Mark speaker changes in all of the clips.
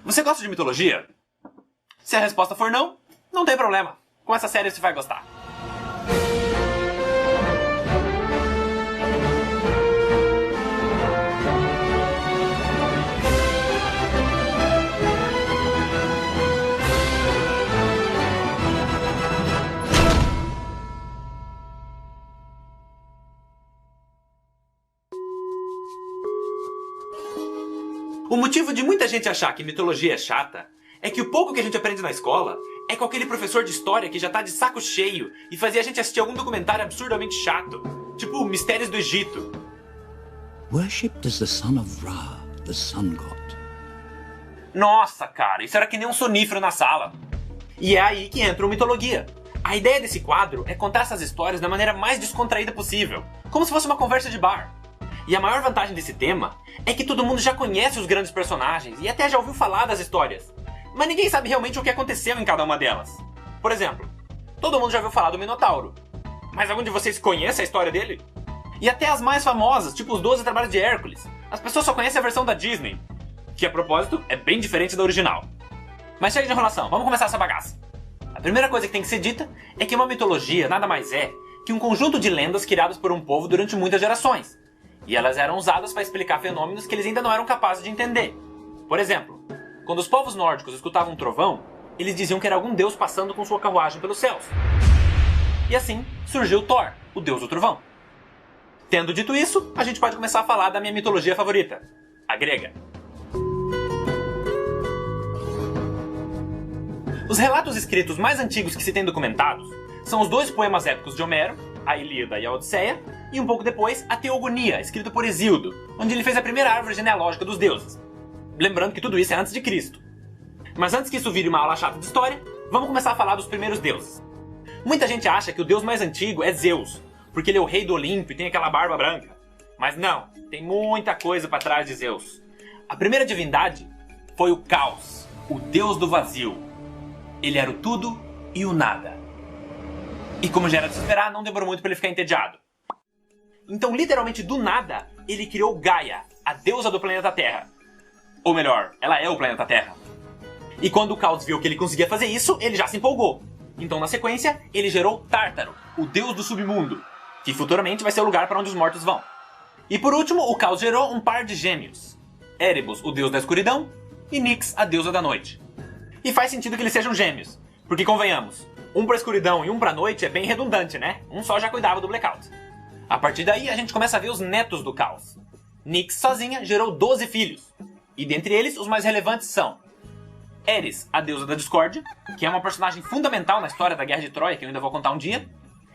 Speaker 1: Você gosta de mitologia? Se a resposta for não, não tem problema. Com essa série você vai gostar. O motivo de muita gente achar que mitologia é chata é que o pouco que a gente aprende na escola é com aquele professor de história que já tá de saco cheio e fazia a gente assistir algum documentário absurdamente chato, tipo Mistérios do Egito.
Speaker 2: Worshipped as the son of Ra, the sun god.
Speaker 1: Nossa, cara, isso era que nem um sonífero na sala. E é aí que entra o Mitologia. A ideia desse quadro é contar essas histórias da maneira mais descontraída possível, como se fosse uma conversa de bar. E a maior vantagem desse tema é que todo mundo já conhece os grandes personagens e até já ouviu falar das histórias. Mas ninguém sabe realmente o que aconteceu em cada uma delas. Por exemplo, todo mundo já ouviu falar do Minotauro. Mas algum de vocês conhece a história dele? E até as mais famosas, tipo os 12 Trabalhos de Hércules. As pessoas só conhecem a versão da Disney, que a propósito é bem diferente da original. Mas chega de enrolação, vamos começar essa bagaça. A primeira coisa que tem que ser dita é que uma mitologia nada mais é que um conjunto de lendas criadas por um povo durante muitas gerações. E elas eram usadas para explicar fenômenos que eles ainda não eram capazes de entender. Por exemplo, quando os povos nórdicos escutavam um trovão, eles diziam que era algum deus passando com sua carruagem pelos céus. E assim surgiu Thor, o deus do trovão. Tendo dito isso, a gente pode começar a falar da minha mitologia favorita, a grega. Os relatos escritos mais antigos que se tem documentados são os 2 poemas épicos de Homero, a Ilíada e a Odisseia, e um pouco depois a Teogonia, escrito por Hesíodo, onde ele fez a primeira árvore genealógica dos deuses. Lembrando que tudo isso é antes de Cristo. Mas antes que isso vire uma aula chata de história, vamos começar a falar dos primeiros deuses. Muita gente acha que o deus mais antigo é Zeus, porque ele é o rei do Olimpo e tem aquela barba branca. Mas não, tem muita coisa para trás de Zeus. A primeira divindade foi o Caos, o deus do vazio. Ele era o tudo e o nada. E como já era de se esperar, não demorou muito para ele ficar entediado. Então, literalmente do nada, ele criou Gaia, a deusa do planeta Terra. Ou melhor, ela é o planeta Terra. E quando o Caos viu que ele conseguia fazer isso, ele já se empolgou. Então, na sequência, ele gerou Tártaro, o deus do submundo, que futuramente vai ser o lugar para onde os mortos vão. E por último, o Caos gerou um par de gêmeos. Erebus, o deus da escuridão, e Nyx, a deusa da noite. E faz sentido que eles sejam gêmeos, porque convenhamos, um pra escuridão e um pra noite é bem redundante, né? Um só já cuidava do blackout. A partir daí, a gente começa a ver os netos do Caos. Nyx sozinha gerou 12 filhos. E dentre eles, os mais relevantes são Eris, a deusa da discórdia, que é uma personagem fundamental na história da Guerra de Troia, que eu ainda vou contar um dia.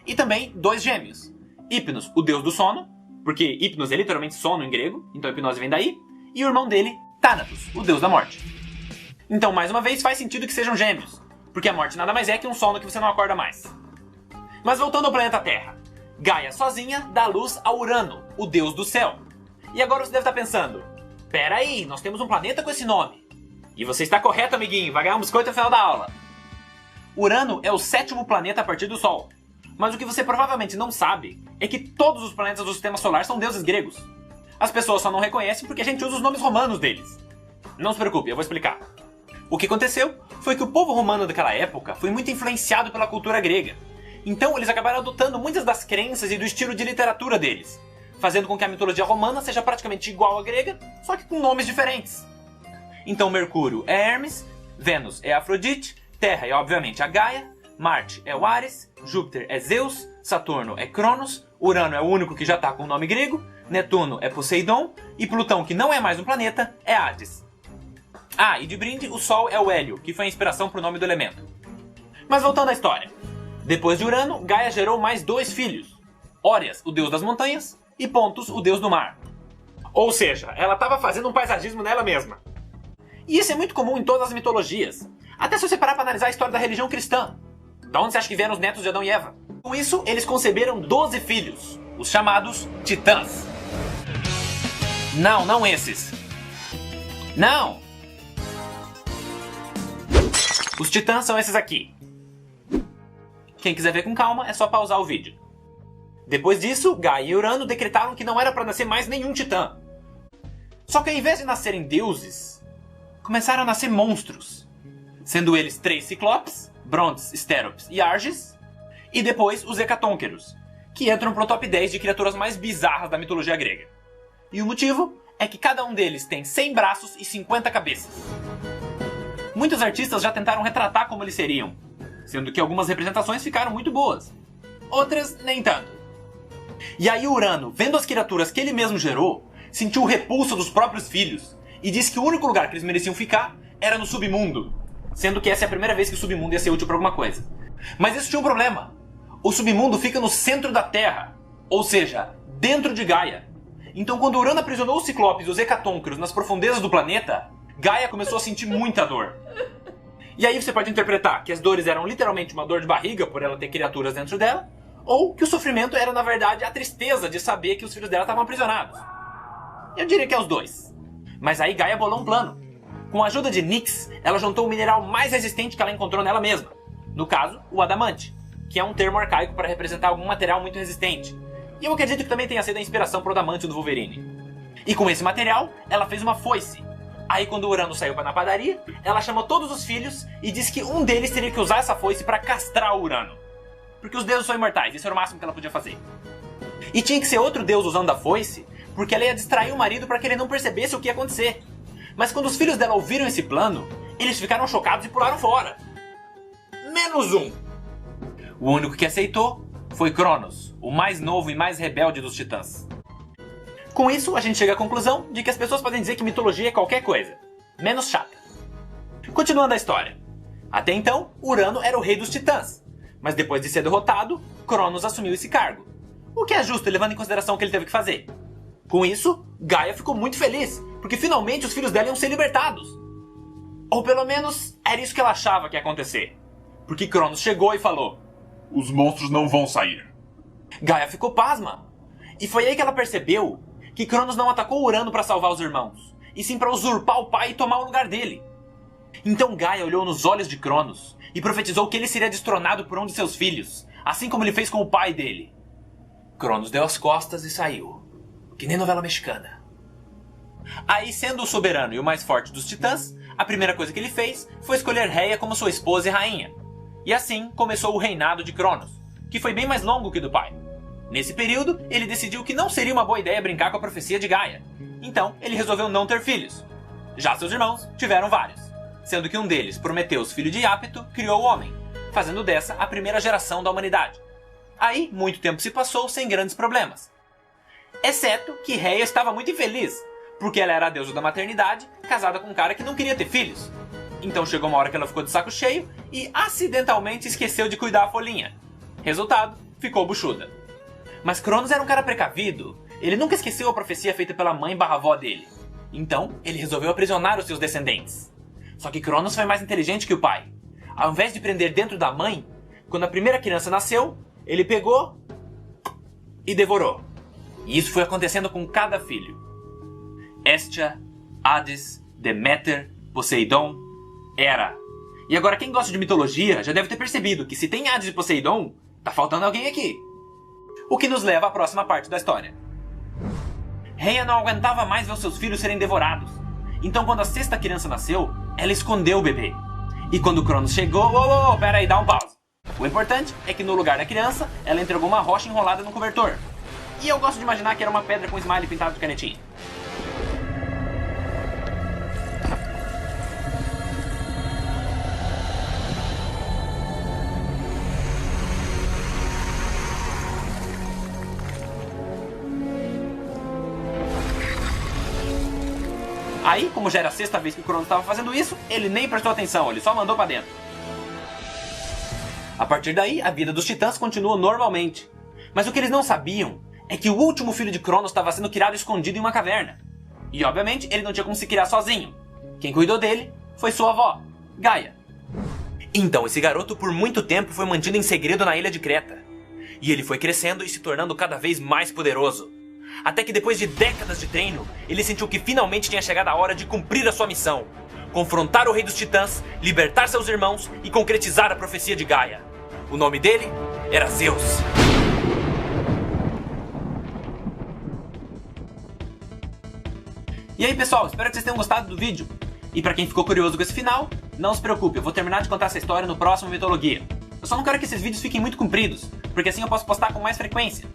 Speaker 1: E também 2 gêmeos. Hypnos, o deus do sono, porque Hypnos é literalmente sono em grego, então a hipnose vem daí. E o irmão dele, Thanatos, o deus da morte. Então, mais uma vez, faz sentido que sejam gêmeos, porque a morte nada mais é que um sono que você não acorda mais. Mas voltando ao planeta Terra, Gaia sozinha dá luz a Urano, o deus do céu. E agora você deve estar pensando, pera aí, nós temos um planeta com esse nome. E você está correto, amiguinho, vai ganhar um biscoito no final da aula. Urano é o 7º planeta a partir do Sol. Mas o que você provavelmente não sabe é que todos os planetas do sistema solar são deuses gregos. As pessoas só não reconhecem porque a gente usa os nomes romanos deles. Não se preocupe, eu vou explicar. O que aconteceu foi que o povo romano daquela época foi muito influenciado pela cultura grega. Então eles acabaram adotando muitas das crenças e do estilo de literatura deles, fazendo com que a mitologia romana seja praticamente igual à grega, só que com nomes diferentes. Então Mercúrio é Hermes, Vênus é Afrodite, Terra é obviamente a Gaia, Marte é o Ares, Júpiter é Zeus, Saturno é Cronos, Urano é o único que já está com o nome grego, Netuno é Poseidon e Plutão, que não é mais um planeta, é Hades. Ah, e de brinde, o Sol é o Hélio, que foi a inspiração para o nome do elemento. Mas voltando à história. Depois de Urano, Gaia gerou mais 2 filhos. Órias, o deus das montanhas, e Pontus, o deus do mar. Ou seja, ela estava fazendo um paisagismo nela mesma. E isso é muito comum em todas as mitologias. Até se você parar para analisar a história da religião cristã. Da onde você acha que vieram os netos de Adão e Eva? Com isso, eles conceberam 12 filhos, os chamados Titãs. Não, não esses. Não! Os Titãs são esses aqui. Quem quiser ver com calma, é só pausar o vídeo. Depois disso, Gaia e Urano decretaram que não era para nascer mais nenhum Titã. Só que ao invés de nascerem deuses, começaram a nascer monstros, sendo eles 3 Ciclopes, Brontes, Steropes e Arges, e depois os Hecatonqueros, que entram pro top 10 de criaturas mais bizarras da mitologia grega. E o motivo é que cada um deles tem 100 braços e 50 cabeças. Muitos artistas já tentaram retratar como eles seriam, sendo que algumas representações ficaram muito boas, outras nem tanto. E aí Urano, vendo as criaturas que ele mesmo gerou, sentiu o repulso dos próprios filhos e disse que o único lugar que eles mereciam ficar era no submundo, sendo que essa é a primeira vez que o submundo ia ser útil para alguma coisa. Mas isso tinha um problema. O submundo fica no centro da Terra, ou seja, dentro de Gaia. Então quando Urano aprisionou os Ciclopes e os Hecatonqueros nas profundezas do planeta, Gaia começou a sentir muita dor. E aí você pode interpretar que as dores eram literalmente uma dor de barriga por ela ter criaturas dentro dela, ou que o sofrimento era na verdade a tristeza de saber que os filhos dela estavam aprisionados. Eu diria que é os dois. Mas aí Gaia bolou um plano. Com a ajuda de Nyx, ela juntou o mineral mais resistente que ela encontrou nela mesma. No caso, o adamante, que é um termo arcaico para representar algum material muito resistente. E eu acredito que também tenha sido a inspiração para o adamante do Wolverine. E com esse material, ela fez uma foice. Aí quando o Urano saiu na padaria, ela chamou todos os filhos e disse que um deles teria que usar essa foice para castrar o Urano. Porque os deuses são imortais, isso era o máximo que ela podia fazer. E tinha que ser outro deus usando a foice, porque ela ia distrair o marido para que ele não percebesse o que ia acontecer. Mas quando os filhos dela ouviram esse plano, eles ficaram chocados e pularam fora. Menos um. O único que aceitou foi Cronos, o mais novo e mais rebelde dos titãs. Com isso, a gente chega à conclusão de que as pessoas podem dizer que mitologia é qualquer coisa, menos chata. Continuando a história. Até então, Urano era o rei dos titãs, mas depois de ser derrotado, Cronos assumiu esse cargo. O que é justo, levando em consideração o que ele teve que fazer. Com isso, Gaia ficou muito feliz, porque finalmente os filhos dela iam ser libertados. Ou pelo menos, era isso que ela achava que ia acontecer. Porque Cronos chegou e falou:
Speaker 3: os monstros não vão sair.
Speaker 1: Gaia ficou pasma. E foi aí que ela percebeu que Cronos não atacou Urano para salvar os irmãos, e sim para usurpar o pai e tomar o lugar dele. Então Gaia olhou nos olhos de Cronos e profetizou que ele seria destronado por um de seus filhos, assim como ele fez com o pai dele. Cronos deu as costas e saiu, que nem novela mexicana. Aí, sendo o soberano e o mais forte dos titãs, a primeira coisa que ele fez foi escolher Rhea como sua esposa e rainha. E assim começou o reinado de Cronos, que foi bem mais longo que do pai. Nesse período, ele decidiu que não seria uma boa ideia brincar com a profecia de Gaia. Então, ele resolveu não ter filhos. Já seus irmãos tiveram vários, sendo que um deles, Prometeus, filho de Iapto, criou o homem, fazendo dessa a primeira geração da humanidade. Aí, muito tempo se passou sem grandes problemas. Exceto que Rhea estava muito infeliz, porque ela era a deusa da maternidade, casada com um cara que não queria ter filhos. Então chegou uma hora que ela ficou de saco cheio e acidentalmente esqueceu de cuidar a folhinha. Resultado, ficou buchuda. Mas Cronos era um cara precavido. Ele nunca esqueceu a profecia feita pela mãe/avó dele. Então, ele resolveu aprisionar os seus descendentes. Só que Cronos foi mais inteligente que o pai. Ao invés de prender dentro da mãe, quando a primeira criança nasceu, ele pegou e devorou. E isso foi acontecendo com cada filho. Hestia, Hades, Deméter, Poseidon, Hera. E agora quem gosta de mitologia já deve ter percebido que se tem Hades e Poseidon, tá faltando alguém aqui. O que nos leva à próxima parte da história. Rhea não aguentava mais ver os seus filhos serem devorados. Então quando a sexta criança nasceu, ela escondeu o bebê. E quando Cronos chegou... pera aí, dá um pause. O importante é que no lugar da criança, ela entregou uma rocha enrolada no cobertor. E eu gosto de imaginar que era uma pedra com smiley pintado de canetinha. Aí, como já era a sexta vez que o Cronos estava fazendo isso, ele nem prestou atenção, ele só mandou pra dentro. A partir daí, a vida dos titãs continuou normalmente. Mas o que eles não sabiam é que o último filho de Cronos estava sendo criado escondido em uma caverna. E obviamente ele não tinha como se criar sozinho. Quem cuidou dele foi sua avó, Gaia. Então esse garoto por muito tempo foi mantido em segredo na ilha de Creta. E ele foi crescendo e se tornando cada vez mais poderoso. Até que depois de décadas de treino, ele sentiu que finalmente tinha chegado a hora de cumprir a sua missão. Confrontar o rei dos titãs, libertar seus irmãos e concretizar a profecia de Gaia. O nome dele era Zeus. E aí pessoal, espero que vocês tenham gostado do vídeo. E pra quem ficou curioso com esse final, não se preocupe, eu vou terminar de contar essa história no próximo Mitologia. Eu só não quero que esses vídeos fiquem muito compridos, porque assim eu posso postar com mais frequência.